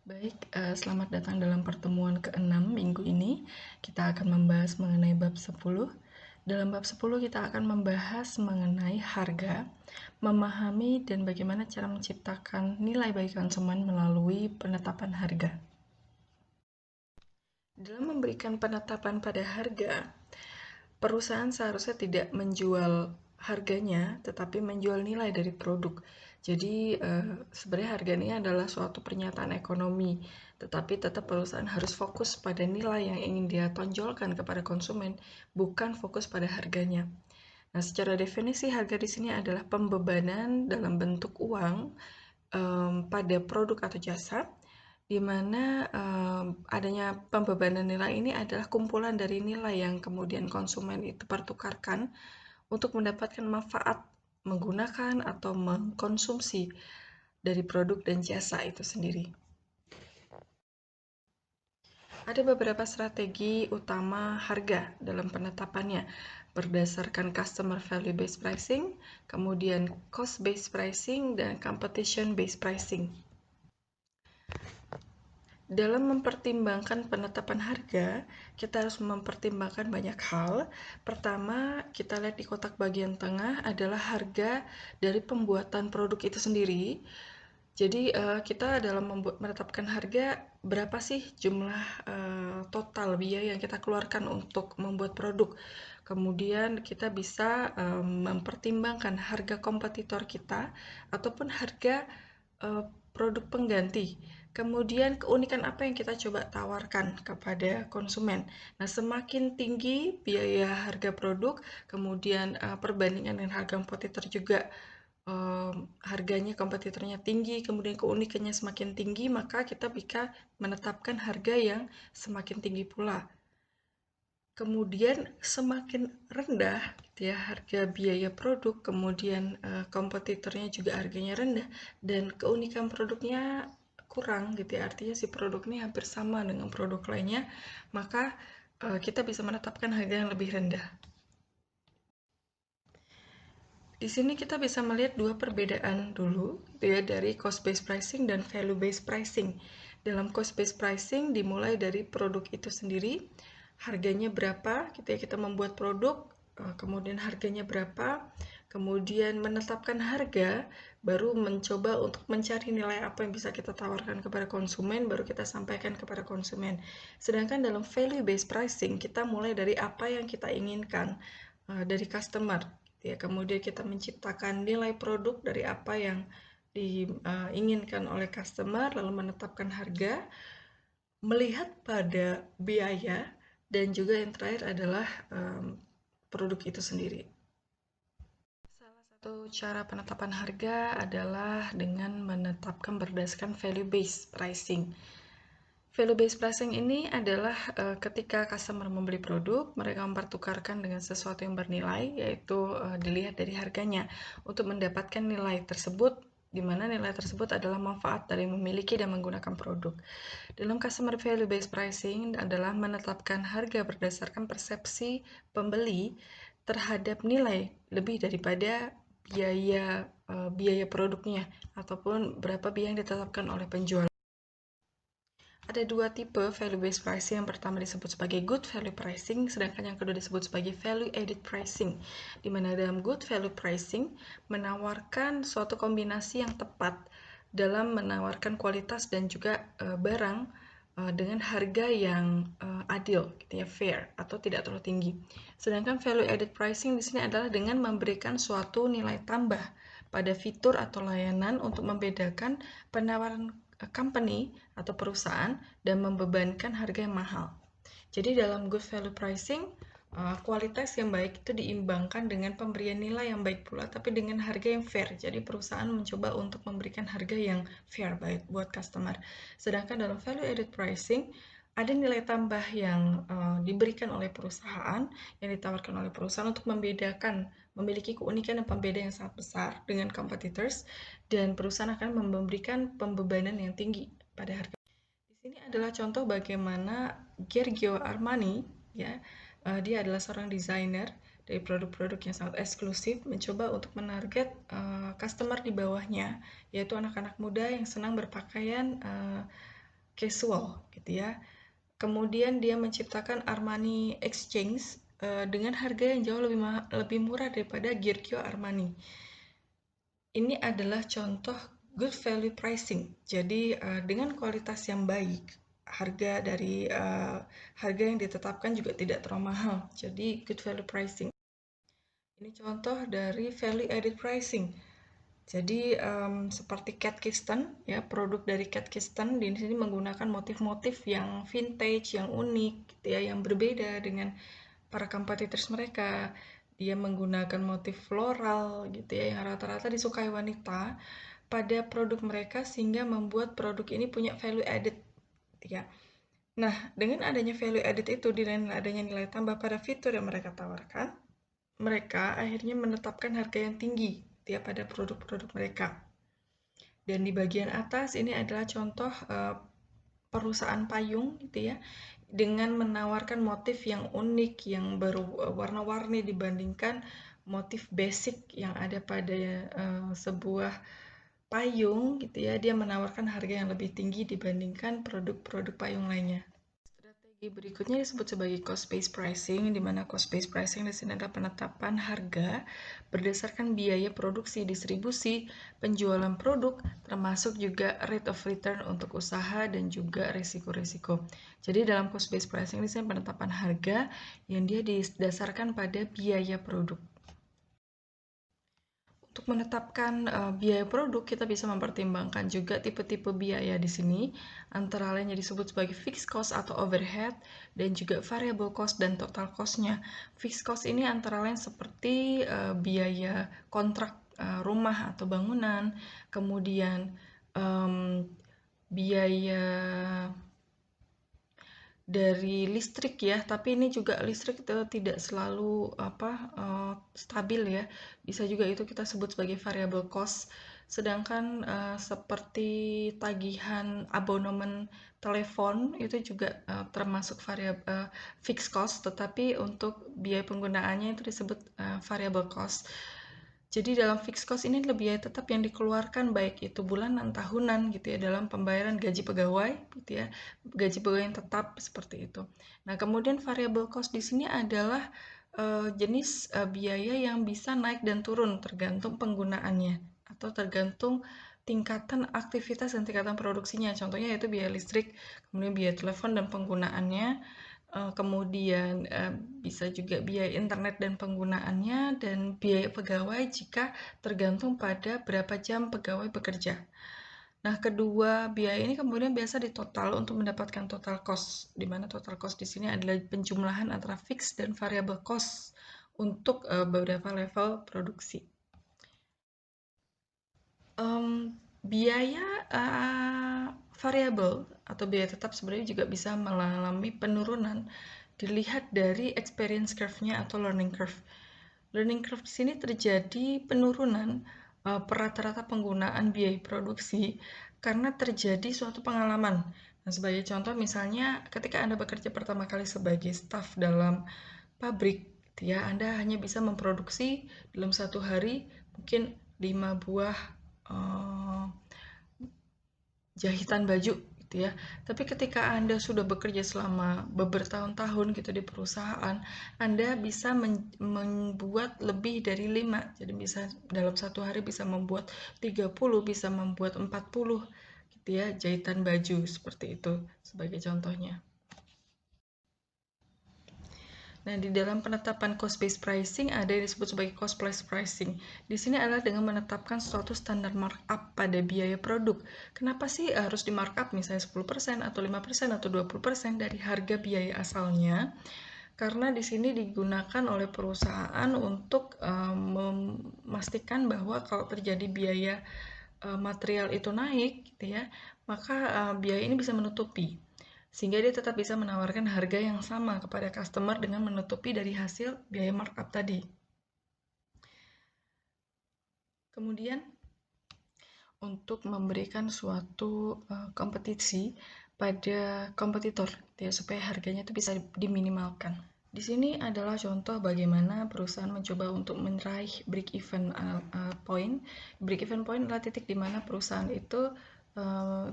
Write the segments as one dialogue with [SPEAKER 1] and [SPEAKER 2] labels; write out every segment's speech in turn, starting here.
[SPEAKER 1] Baik, selamat datang dalam pertemuan ke-6 minggu ini. Kita akan membahas mengenai bab 10. Dalam bab 10 kita akan membahas mengenai harga, memahami dan bagaimana cara menciptakan nilai bagi konsumen melalui penetapan harga. Dalam memberikan penetapan pada harga, perusahaan seharusnya tidak menjual harganya, tetapi menjual nilai dari produk. Jadi, sebenarnya harga ini adalah suatu pernyataan ekonomi, tetapi tetap perusahaan harus fokus pada nilai yang ingin dia tonjolkan kepada konsumen, bukan fokus pada harganya. Nah, secara definisi harga di sini adalah pembebanan dalam bentuk uang pada produk atau jasa, di mana adanya pembebanan nilai ini adalah kumpulan dari nilai yang kemudian konsumen itu pertukarkan untuk mendapatkan manfaat menggunakan atau mengkonsumsi dari produk dan jasa itu sendiri. Ada beberapa strategi utama harga dalam penetapannya berdasarkan customer value based pricing, kemudian cost based pricing, dan competition based pricing. Dalam mempertimbangkan penetapan harga, kita harus mempertimbangkan banyak hal. Pertama, kita lihat di kotak bagian tengah adalah harga dari pembuatan produk itu sendiri. Jadi, kita dalam menetapkan harga, berapa sih jumlah total biaya yang kita keluarkan untuk membuat produk. Kemudian kita bisa mempertimbangkan harga kompetitor kita ataupun harga produk pengganti. Kemudian keunikan apa yang kita coba tawarkan kepada konsumen. Nah, semakin tinggi biaya harga produk, kemudian perbandingan dengan harga kompetitor juga harganya kompetitornya tinggi, kemudian keunikannya semakin tinggi, maka kita bisa menetapkan harga yang semakin tinggi pula. Kemudian semakin rendah gitu ya harga biaya produk, kemudian kompetitornya juga harganya rendah dan keunikan produknya kurang gitu ya, artinya si produk ini hampir sama dengan produk lainnya, maka kita bisa menetapkan harga yang lebih rendah. Di sini kita bisa melihat dua perbedaan dulu gitu ya, dari cost based pricing dan value based pricing. Dalam cost based pricing dimulai dari produk itu sendiri, harganya berapa gitu ya, kita membuat produk, kemudian harganya berapa, kemudian menetapkan harga, baru mencoba untuk mencari nilai apa yang bisa kita tawarkan kepada konsumen, baru kita sampaikan kepada konsumen. Sedangkan dalam value based pricing, kita mulai dari apa yang kita inginkan dari customer. Ya, kemudian kita menciptakan nilai produk dari apa yang diinginkan oleh customer, lalu menetapkan harga, melihat pada biaya, dan juga yang terakhir adalah produk itu sendiri. Salah satu cara penetapan harga adalah dengan menetapkan berdasarkan value based pricing. Value based pricing ini adalah ketika customer membeli produk, mereka mempertukarkan dengan sesuatu yang bernilai, yaitu dilihat dari harganya untuk mendapatkan nilai tersebut, di mana nilai tersebut adalah manfaat dari memiliki dan menggunakan produk. Dalam customer value based pricing adalah menetapkan harga berdasarkan persepsi pembeli terhadap nilai lebih daripada biaya produknya ataupun berapa biaya yang ditetapkan oleh penjual. Ada dua tipe value based pricing. Yang pertama disebut sebagai good value pricing, sedangkan yang kedua disebut sebagai value added pricing. Di mana dalam good value pricing menawarkan suatu kombinasi yang tepat dalam menawarkan kualitas dan juga barang dengan harga yang adil, gitu ya, fair atau tidak terlalu tinggi. Sedangkan value added pricing di sini adalah dengan memberikan suatu nilai tambah pada fitur atau layanan untuk membedakan penawaran company atau perusahaan dan membebankan harga yang mahal. Jadi dalam good value pricing, kualitas yang baik itu diimbangkan dengan pemberian nilai yang baik pula, tapi dengan harga yang fair. Jadi perusahaan mencoba untuk memberikan harga yang fair baik buat customer. Sedangkan dalam value added pricing, ada nilai tambah yang diberikan oleh perusahaan, yang ditawarkan oleh perusahaan untuk membedakan, memiliki keunikan dan pembeda yang sangat besar dengan competitors, dan perusahaan akan memberikan pembebanan yang tinggi pada harga. Di sini adalah contoh bagaimana Giorgio Armani, ya, dia adalah seorang desainer dari produk-produk yang sangat eksklusif, mencoba untuk menarget customer di bawahnya, yaitu anak-anak muda yang senang berpakaian casual gitu ya. Kemudian dia menciptakan Armani Exchange dengan harga yang jauh lebih murah daripada Gierkio Armani. Ini adalah contoh good value pricing. Jadi dengan kualitas yang baik, harga yang ditetapkan juga tidak terlalu mahal. Jadi good value pricing. Ini contoh dari value added pricing. Jadi seperti Cat Kisten, ya produk dari Cat Kisten di sini menggunakan motif-motif yang vintage, yang unik, gitu ya, yang berbeda dengan para competitors mereka. Dia menggunakan motif floral, gitu ya, yang rata-rata disukai wanita pada produk mereka sehingga membuat produk ini punya value added, gitu ya. Nah, dengan adanya value added itu, dengan adanya nilai tambah pada fitur yang mereka tawarkan, mereka akhirnya menetapkan harga yang tinggi ya pada produk-produk mereka. Dan di bagian atas ini adalah contoh perusahaan payung gitu ya, dengan menawarkan motif yang unik, yang berwarna-warni dibandingkan motif basic yang ada pada sebuah payung gitu ya. Dia menawarkan harga yang lebih tinggi dibandingkan produk-produk payung lainnya. Strategi berikutnya disebut sebagai cost-based pricing, di mana cost-based pricing di sini adalah penetapan harga berdasarkan biaya produksi, distribusi, penjualan produk, termasuk juga rate of return untuk usaha dan juga risiko-risiko. Jadi dalam cost-based pricing di sini penetapan harga yang dia didasarkan pada biaya produk. Untuk menetapkan biaya produk, kita bisa mempertimbangkan juga tipe-tipe biaya di sini, antara lainnya disebut sebagai fixed cost atau overhead, dan juga variable cost dan total cost-nya. Fixed cost ini antara lain seperti biaya kontrak rumah atau bangunan, kemudian biaya dari listrik ya, tapi ini juga listrik tidak selalu stabil ya. Bisa juga itu kita sebut sebagai variable cost. Sedangkan seperti tagihan abonemen telepon itu juga termasuk fixed cost, tetapi untuk biaya penggunaannya itu disebut variable cost. Jadi dalam fixed cost ini biaya tetap yang dikeluarkan baik itu bulanan, tahunan gitu ya dalam pembayaran gaji pegawai gitu ya, gaji pegawai yang tetap seperti itu. Nah, kemudian variable cost di sini adalah jenis biaya yang bisa naik dan turun tergantung penggunaannya atau tergantung tingkatan aktivitas dan tingkatan produksinya. Contohnya yaitu biaya listrik, kemudian biaya telepon dan penggunaannya, kemudian bisa juga biaya internet dan penggunaannya, dan biaya pegawai jika tergantung pada berapa jam pegawai bekerja. Nah, kedua biaya ini kemudian biasa ditotal untuk mendapatkan total cost, di mana total cost di sini adalah penjumlahan antara fixed dan variable cost untuk beberapa level produksi. Biaya variabel atau biaya tetap sebenarnya juga bisa mengalami penurunan dilihat dari experience curve-nya atau learning curve. Learning curve di sini terjadi penurunan rata-rata penggunaan biaya produksi karena terjadi suatu pengalaman. Nah, sebagai contoh misalnya ketika Anda bekerja pertama kali sebagai staf dalam pabrik, ya Anda hanya bisa memproduksi dalam satu hari mungkin 5 buah jahitan baju gitu ya. Tapi ketika Anda sudah bekerja selama bertahun-tahun gitu di perusahaan, Anda bisa membuat lebih dari 5. Jadi bisa dalam satu hari bisa membuat 30, bisa membuat 40 gitu ya, jahitan baju seperti itu sebagai contohnya. Nah, di dalam penetapan cost-based pricing ada yang disebut sebagai cost-plus pricing. Di sini adalah dengan menetapkan suatu standar markup pada biaya produk. Kenapa sih harus di markup misalnya 10% atau 5% atau 20% dari harga biaya asalnya? Karena di sini digunakan oleh perusahaan untuk memastikan bahwa kalau terjadi biaya material itu naik, gitu ya, maka biaya ini bisa menutupi, sehingga dia tetap bisa menawarkan harga yang sama kepada customer dengan menutupi dari hasil biaya markup tadi. Kemudian untuk memberikan suatu kompetisi pada kompetitor, ya, supaya harganya itu bisa diminimalkan. Di sini adalah contoh bagaimana perusahaan mencoba untuk meraih break-even point. Break-even point adalah titik di mana perusahaan itu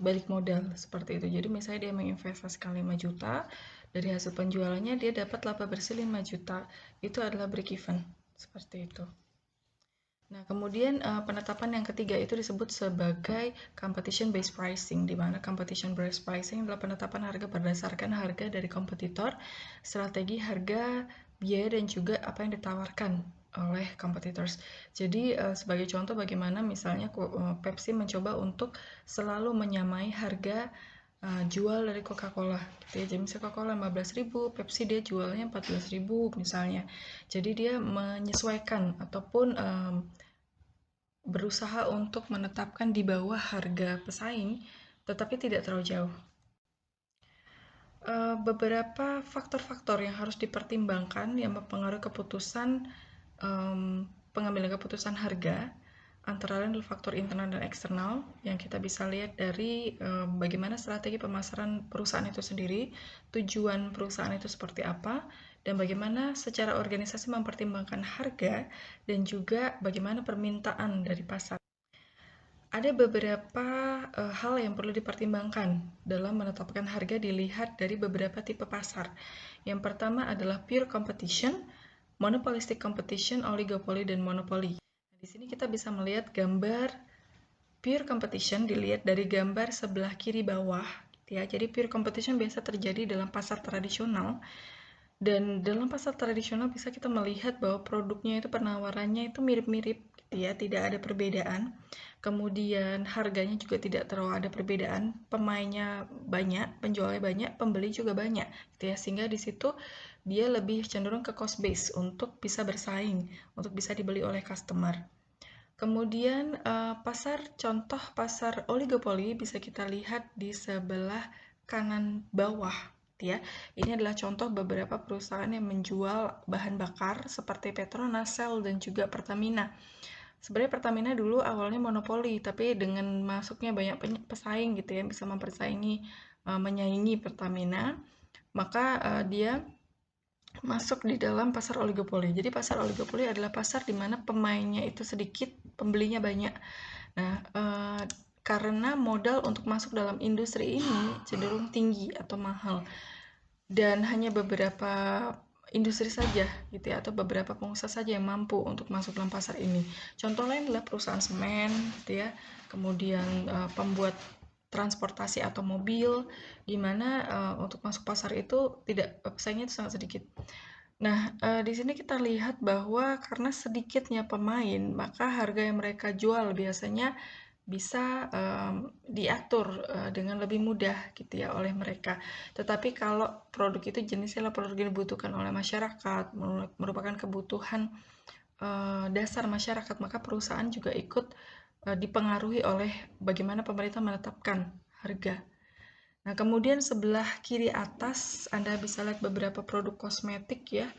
[SPEAKER 1] balik modal seperti itu. Jadi misalnya dia menginvestasikan 5 juta, dari hasil penjualannya dia dapat laba bersih 5 juta. Itu adalah break even, seperti itu. Nah, kemudian penetapan yang ketiga itu disebut sebagai competition based pricing, di mana competition based pricing adalah penetapan harga berdasarkan harga dari kompetitor, strategi harga, biaya, dan juga apa yang ditawarkan oleh competitors. Jadi sebagai contoh bagaimana misalnya Pepsi mencoba untuk selalu menyamai harga jual dari Coca-Cola gitu ya. Jadi misalnya Coca-Cola 15.000, Pepsi dia jualnya 14.000 misalnya. Jadi dia menyesuaikan ataupun berusaha untuk menetapkan di bawah harga pesaing, tetapi tidak terlalu jauh. Beberapa faktor-faktor yang harus dipertimbangkan yang mempengaruhi keputusan pengambilan keputusan harga, antara lain adalah faktor internal dan eksternal yang kita bisa lihat dari bagaimana strategi pemasaran perusahaan itu sendiri, tujuan perusahaan itu seperti apa, dan bagaimana secara organisasi mempertimbangkan harga, dan juga bagaimana permintaan dari pasar. Ada beberapa hal yang perlu dipertimbangkan dalam menetapkan harga dilihat dari beberapa tipe pasar. Yang pertama adalah pure competition, monopolistic competition, oligopoly, dan monopoly. Di sini kita bisa melihat gambar pure competition dilihat dari gambar sebelah kiri bawah. Ya, jadi pure competition biasa terjadi dalam pasar tradisional. Dan dalam pasar tradisional bisa kita melihat bahwa produknya itu penawarannya itu mirip-mirip gitu ya, tidak ada perbedaan. Kemudian harganya juga tidak terlalu ada perbedaan, pemainnya banyak, penjualnya banyak, pembeli juga banyak gitu ya. Sehingga di situ dia lebih cenderung ke cost base untuk bisa bersaing, untuk bisa dibeli oleh customer. Kemudian contoh pasar oligopoli bisa kita lihat di sebelah kanan bawah ya. Ini adalah contoh beberapa perusahaan yang menjual bahan bakar seperti Petronas, Shell, dan juga Pertamina. Sebenarnya Pertamina dulu awalnya monopoli, tapi dengan masuknya banyak pesaing gitu ya, bisa menyaingi Pertamina, maka dia masuk di dalam pasar oligopoli. Jadi pasar oligopoli adalah pasar di mana pemainnya itu sedikit, pembelinya banyak. Nah, karena modal untuk masuk dalam industri ini cenderung tinggi atau mahal. Dan hanya beberapa industri saja gitu ya, atau beberapa pengusaha saja yang mampu untuk masuk dalam pasar ini. Contoh lain adalah perusahaan semen gitu ya, kemudian pembuat transportasi atau mobil, di mana untuk masuk pasar itu pesaingnya itu sangat sedikit. Nah, di sini kita lihat bahwa karena sedikitnya pemain, maka harga yang mereka jual biasanya bisa diatur dengan lebih mudah gitu ya oleh mereka. Tetapi kalau produk itu jenisnya produk yang dibutuhkan oleh masyarakat, merupakan kebutuhan dasar masyarakat, maka perusahaan juga ikut dipengaruhi oleh bagaimana pemerintah menetapkan harga. Nah, kemudian sebelah kiri atas Anda bisa lihat beberapa produk kosmetik ya,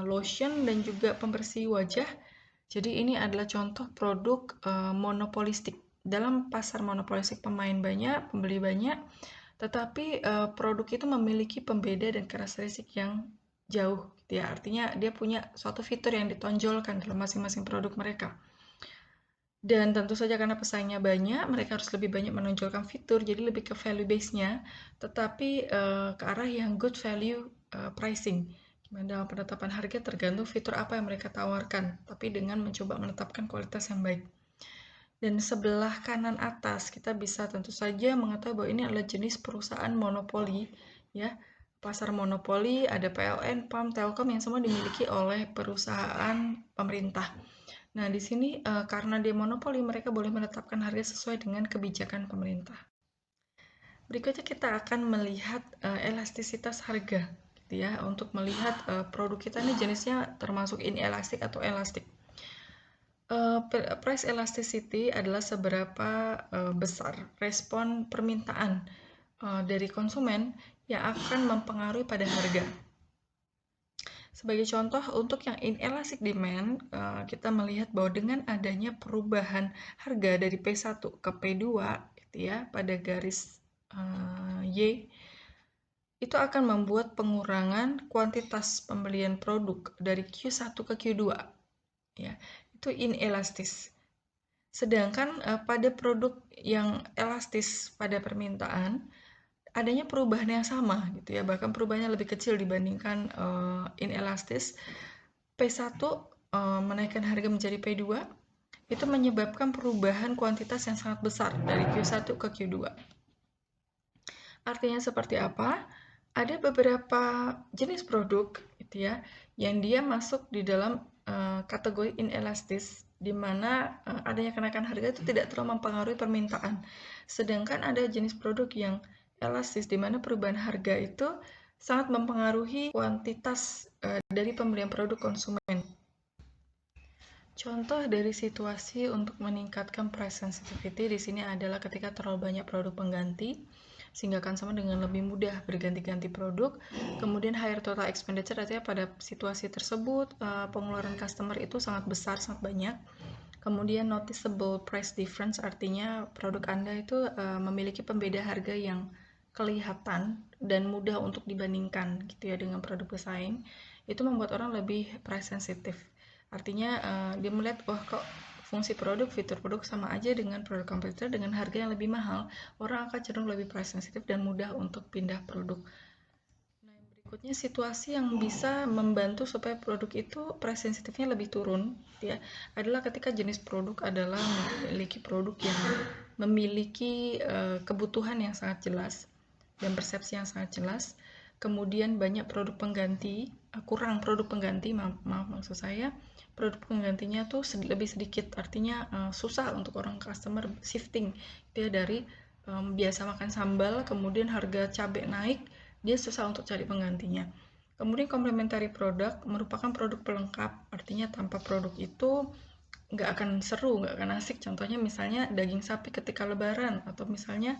[SPEAKER 1] lotion dan juga pembersih wajah. Jadi ini adalah contoh produk monopolistik. Dalam pasar monopolistik pemain banyak, pembeli banyak, tetapi produk itu memiliki pembeda dan karakteristik yang jauh. Ya, artinya dia punya suatu fitur yang ditonjolkan dalam masing-masing produk mereka. Dan tentu saja karena pesaingnya banyak, mereka harus lebih banyak menonjolkan fitur, jadi lebih ke value base-nya, tetapi ke arah yang good value pricing. Dalam penetapan harga tergantung fitur apa yang mereka tawarkan, tapi dengan mencoba menetapkan kualitas yang baik. Dan sebelah kanan atas kita bisa tentu saja mengetahui bahwa ini adalah jenis perusahaan monopoli, ya. Pasar monopoli ada PLN, PAM, Telkom yang semua dimiliki oleh perusahaan pemerintah. Nah, di sini karena dia monopoli, mereka boleh menetapkan harga sesuai dengan kebijakan pemerintah. Berikutnya kita akan melihat elastisitas harga, gitu ya, untuk melihat produk kita ini jenisnya termasuk inelastik atau elastik. Price elasticity adalah seberapa besar respon permintaan dari konsumen yang akan mempengaruhi pada harga. Sebagai contoh, untuk yang inelastic demand, kita melihat bahwa dengan adanya perubahan harga dari P1 ke P2 gitu ya, pada garis Y, itu akan membuat pengurangan kuantitas pembelian produk dari Q1 ke Q2. Ya, itu inelastis. Sedangkan pada produk yang elastis pada permintaan, adanya perubahan yang sama gitu ya, bahkan perubahannya lebih kecil dibandingkan inelastis. P1 menaikkan harga menjadi P2 itu menyebabkan perubahan kuantitas yang sangat besar dari Q1 ke Q2. Artinya seperti apa? Ada beberapa jenis produk gitu ya yang dia masuk di dalam kategori inelastis, di mana adanya kenaikan harga itu tidak terlalu mempengaruhi permintaan. Sedangkan ada jenis produk yang elastis, di mana perubahan harga itu sangat mempengaruhi kuantitas dari pembelian produk konsumen. Contoh dari situasi untuk meningkatkan price sensitivity di sini adalah ketika terlalu banyak produk pengganti, sehingga akan sama dengan lebih mudah berganti-ganti produk. Kemudian higher total expenditure, artinya pada situasi tersebut pengeluaran customer itu sangat besar, sangat banyak. Kemudian noticeable price difference, artinya produk Anda itu memiliki pembeda harga yang kelihatan dan mudah untuk dibandingkan gitu ya dengan produk pesaing. Itu membuat orang lebih price sensitive. Artinya dia melihat, wah kok fungsi produk, fitur produk sama aja dengan produk kompetitor dengan harga yang lebih mahal. Orang akan cenderung lebih price sensitive dan mudah untuk pindah produk. Nah, yang berikutnya situasi yang bisa membantu supaya produk itu price sensitifnya lebih turun, ya, adalah ketika jenis produk adalah memiliki produk yang memiliki kebutuhan yang sangat jelas dan persepsi yang sangat jelas. Kemudian banyak produk pengganti, kurang produk pengganti, maaf maksud saya, produk penggantinya tuh lebih sedikit, artinya susah untuk orang customer shifting dia dari biasa makan sambal, kemudian harga cabai naik, dia susah untuk cari penggantinya. Kemudian complementary product merupakan produk pelengkap, artinya tanpa produk itu nggak akan seru, nggak akan asik. Contohnya misalnya daging sapi ketika lebaran, atau misalnya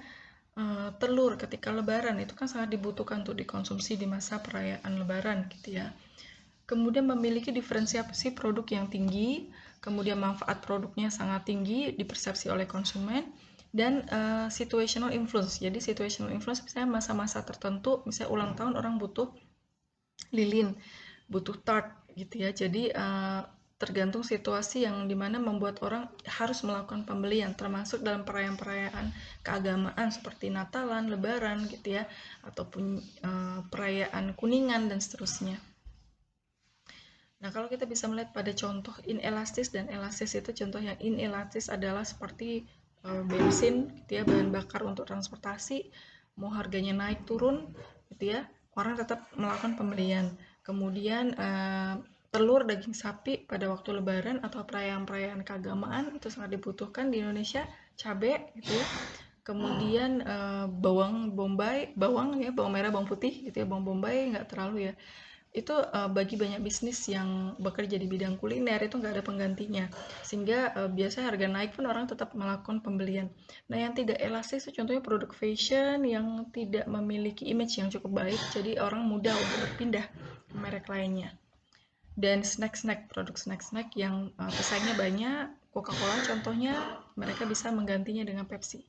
[SPEAKER 1] telur ketika lebaran, itu kan sangat dibutuhkan untuk dikonsumsi di masa perayaan lebaran gitu ya. Kemudian memiliki diferensiasi produk yang tinggi, kemudian manfaat produknya sangat tinggi dipersepsi oleh konsumen, dan situational influence. Jadi situational influence misalnya masa-masa tertentu, misalnya ulang tahun orang butuh lilin, butuh tart gitu ya. Jadi tergantung situasi yang dimana membuat orang harus melakukan pembelian, termasuk dalam perayaan-perayaan keagamaan seperti Natalan, Lebaran gitu ya, ataupun perayaan Kuningan dan seterusnya. Nah, kalau kita bisa melihat pada contoh inelastis dan elastis, itu contoh yang inelastis adalah seperti bensin gitu ya, bahan bakar untuk transportasi, mau harganya naik turun gitu ya, orang tetap melakukan pembelian. Kemudian telur, daging sapi pada waktu lebaran atau perayaan-perayaan keagamaan itu sangat dibutuhkan di Indonesia, cabai gitu ya. Kemudian bawang bombay, bawang ya, bawang merah, bawang putih gitu ya, bawang bombay nggak terlalu ya. Itu bagi banyak bisnis yang bekerja di bidang kuliner itu nggak ada penggantinya, sehingga biasanya harga naik pun orang tetap melakukan pembelian. Nah, yang tidak elastis itu contohnya produk fashion yang tidak memiliki image yang cukup baik, jadi orang mudah untuk berpindah ke merek lainnya. Dan produk snack yang pesaingnya banyak, Coca-Cola contohnya, mereka bisa menggantinya dengan Pepsi.